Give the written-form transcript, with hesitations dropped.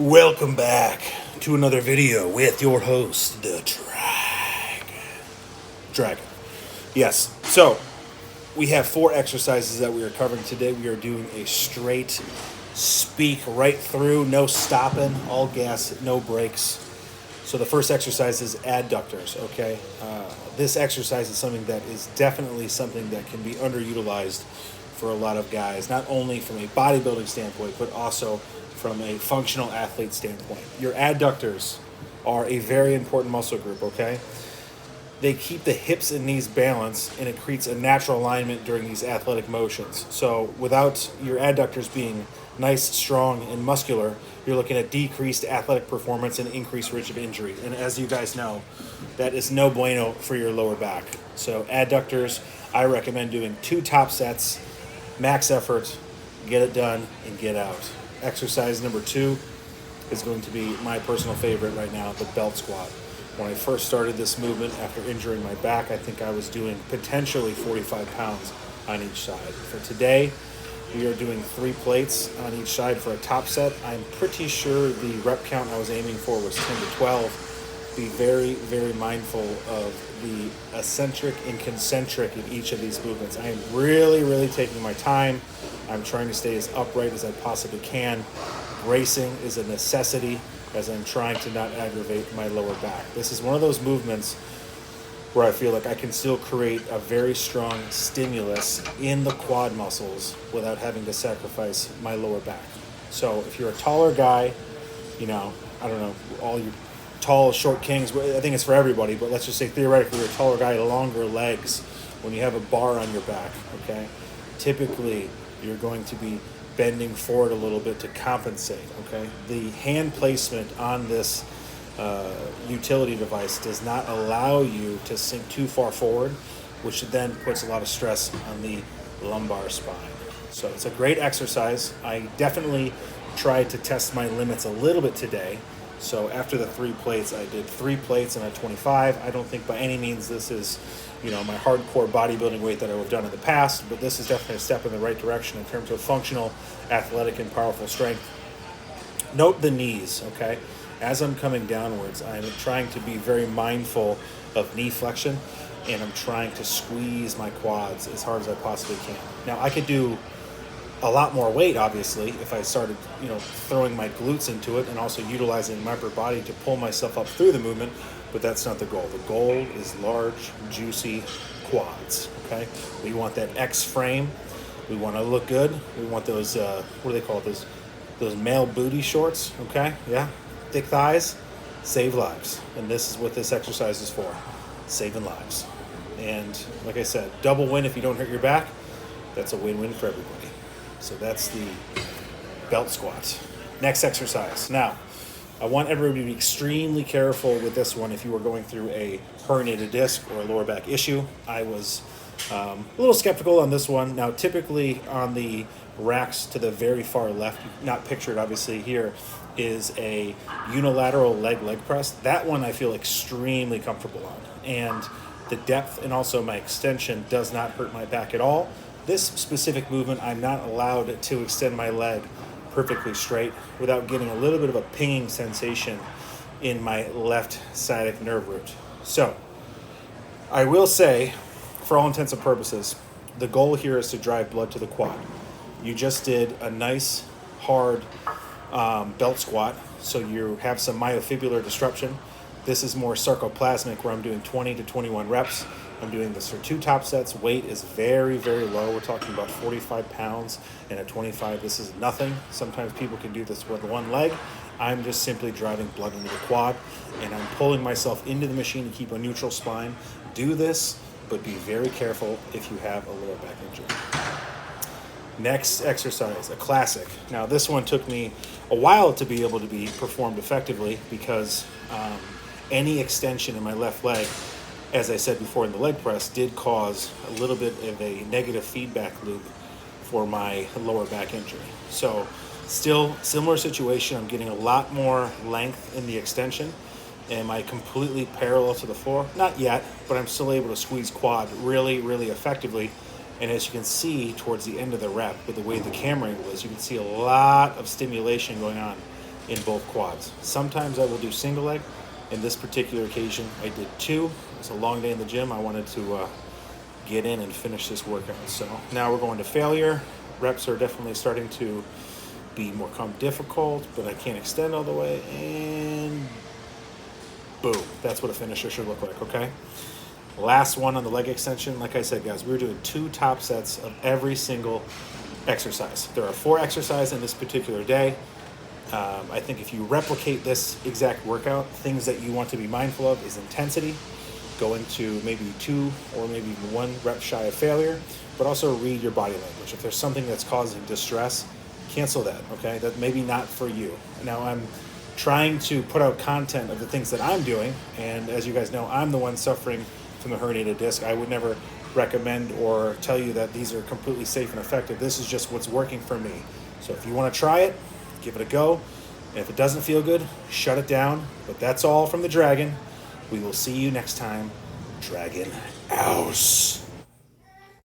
Welcome back to another video with your host, the Dragon. Yes, so we have 4 exercises that we are covering today. We are doing a straight speak right through, no stopping, all gas, no brakes. So the first exercise is adductors, okay? This exercise is something that is definitely something that can be underutilized for a lot of guys, not only from a bodybuilding standpoint, but also from a functional athlete standpoint. Your adductors are a very important muscle group, okay? They keep the hips and knees balanced, and it creates a natural alignment during these athletic motions. So without your adductors being nice, strong, and muscular, you're looking at decreased athletic performance and increased risk of injury. And as you guys know, that is no bueno for your lower back. So adductors, I recommend doing 2 top sets, max effort, get it done, and get out. Exercise number 2 is going to be my personal favorite right now, the belt squat. When I first started this movement after injuring my back, I think I was doing potentially 45 pounds on each side. For today, we are doing 3 plates on each side for a top set. I'm pretty sure the rep count I was aiming for was 10 to 12. Be very, very mindful of the eccentric and concentric in each of these movements. I am really taking my time. I'm trying to stay as upright as I possibly can. Bracing is a necessity as I'm trying to not aggravate my lower back. This is one of those movements where I feel like I can still create a very strong stimulus in the quad muscles without having to sacrifice my lower back. So if you're a taller guy, I don't know, all you tall, short kings, I think it's for everybody, but let's just say theoretically you're a taller guy, longer legs, when you have a bar on your back, okay? Typically, you're going to be bending forward a little bit to compensate, okay? The hand placement on this utility device does not allow you to sink too far forward, which then puts a lot of stress on the lumbar spine. So it's a great exercise. I definitely tried to test my limits a little bit today. So after the 3 plates, I did 3 plates and a 25. I don't think by any means this is, my hardcore bodybuilding weight that I would have done in the past, but this is definitely a step in the right direction in terms of functional, athletic, and powerful strength. Note the knees, okay? As I'm coming downwards, I'm trying to be very mindful of knee flexion, and I'm trying to squeeze my quads as hard as I possibly can. Now, I could do a lot more weight, obviously, if I started, throwing my glutes into it and also utilizing my upper body to pull myself up through the movement, but that's not the goal. The goal is large, juicy quads, okay? We want that X frame. We want to look good. We want those, what do they call it? Those male booty shorts, okay? Yeah, thick thighs, save lives. And this is what this exercise is for, saving lives. And like I said, double win if you don't hurt your back. That's a win-win for everybody. So that's the belt squat. Next exercise. Now, I want everybody to be extremely careful with this one if you are going through a herniated disc or a lower back issue. I was a little skeptical on this one. Now, typically on the racks to the very far left, not pictured obviously here, is a unilateral leg press. That one I feel extremely comfortable on. And the depth and also my extension does not hurt my back at all. This specific movement, I'm not allowed to extend my leg perfectly straight without getting a little bit of a pinging sensation in my left sciatic nerve root. So, I will say, for all intents and purposes, the goal here is to drive blood to the quad. You just did a nice, hard belt squat, so you have some myofibrillar disruption. This is more sarcoplasmic, where I'm doing 20 to 21 reps. I'm doing this for 2 top sets. Weight is very low. We're talking about 45 pounds and a 25. This is nothing. Sometimes people can do this with one leg. I'm just simply driving blood into the quad, and I'm pulling myself into the machine to keep a neutral spine. Do this, but be very careful if you have a lower back injury. Next exercise, a classic. Now, this one took me a while to be able to be performed effectively because any extension in my left leg, as I said before in the leg press, did cause a little bit of a negative feedback loop for my lower back injury. So still similar situation. I'm getting a lot more length in the extension. Am I completely parallel to the floor? Not yet, but I'm still able to squeeze quad really effectively. And as you can see towards the end of the rep, with the way the camera angle is, you can see a lot of stimulation going on in both quads. Sometimes I will do single leg. In this particular occasion, I did 2. It's a long day in the gym. I wanted to get in and finish this workout. So now we're going to failure. Reps are definitely starting to become difficult, but I can't extend all the way. And boom, that's what a finisher should look like, okay? Last one on the leg extension. Like I said, guys, we're doing 2 top sets of every single exercise. There are 4 exercises in this particular day. I think if you replicate this exact workout, things that you want to be mindful of is intensity, going to maybe 2 or maybe 1 rep shy of failure, but also read your body language. If there's something that's causing distress, cancel that, okay? That maybe not for you. Now I'm trying to put out content of the things that I'm doing, and as you guys know, I'm the one suffering from the herniated disc. I would never recommend or tell you that these are completely safe and effective. This is just what's working for me. So if you want to try it, give it a go. And if it doesn't feel good, shut it down. But that's all from the Dragon. We will see you next time. Dragon out.